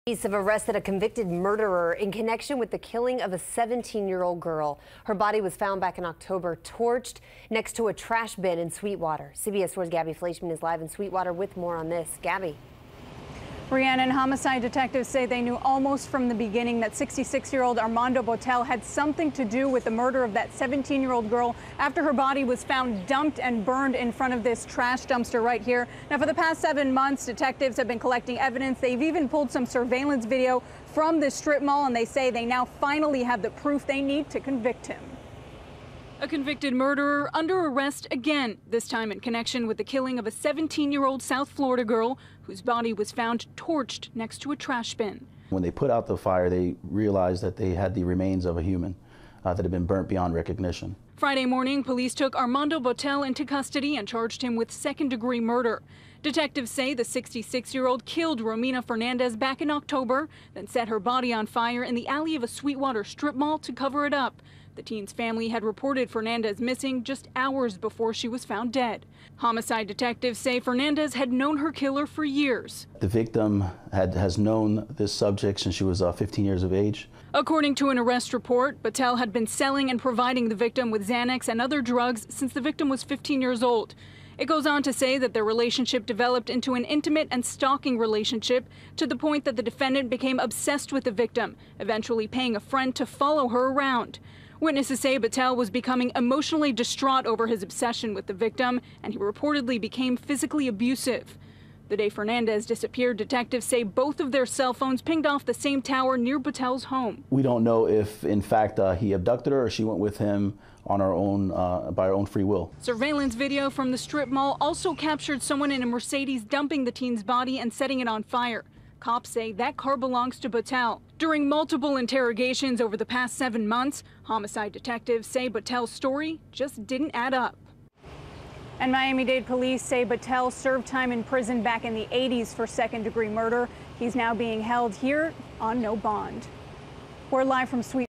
Police have arrested a convicted murderer in connection with the killing of a 17-year-old girl. Her body was found back in October, torched next to a trash bin in Sweetwater. CBS 4's Gabby Fleischman is live in Sweetwater with more on this. Gabby. Rhiannon, homicide detectives say they knew almost from the beginning that 66-year-old Armando Botel had something to do with the murder of that 17-year-old girl after her body was found dumped and burned in front of this trash dumpster right here. Now, for the past 7 months, detectives have been collecting evidence. They've even pulled some surveillance video from this strip mall, and they say they now finally have the proof they need to convict him. A convicted murderer under arrest again, this time in connection with the killing of a 17-year-old South Florida girl whose body was found torched next to a trash bin. When they put out the fire, they realized that they had the remains of a human that had been burnt beyond recognition. Friday morning, police took Armando Botel into custody and charged him with second-degree murder. Detectives say the 66-year-old killed Romina Fernandez back in October, then set her body on fire in the alley of a Sweetwater strip mall to cover it up. The teen's family had reported Fernandez missing just hours before she was found dead. Homicide detectives say Fernandez had known her killer for years. The victim has known this subject since she was 15 years of age. According to an arrest report, Botel had been selling and providing the victim with Xanax and other drugs since the victim was 15 years old. It goes on to say that their relationship developed into an intimate and stalking relationship to the point that the defendant became obsessed with the victim, eventually paying a friend to follow her around. Witnesses say Botel was becoming emotionally distraught over his obsession with the victim, and he reportedly became physically abusive. The day Fernandez disappeared, detectives say both of their cell phones pinged off the same tower near Botel's home. We don't know if, in fact, he abducted her or she went with him on her own, by her own free will. Surveillance video from the strip mall also captured someone in a Mercedes dumping the teen's body and setting it on fire. Cops say that car belongs to Botel. During multiple interrogations over the past 7 months, homicide detectives say Botel's story just didn't add up. And Miami-Dade police say Botel served time in prison back in the 80s for second-degree murder. He's now being held here on no bond. We're live from Sweetwater.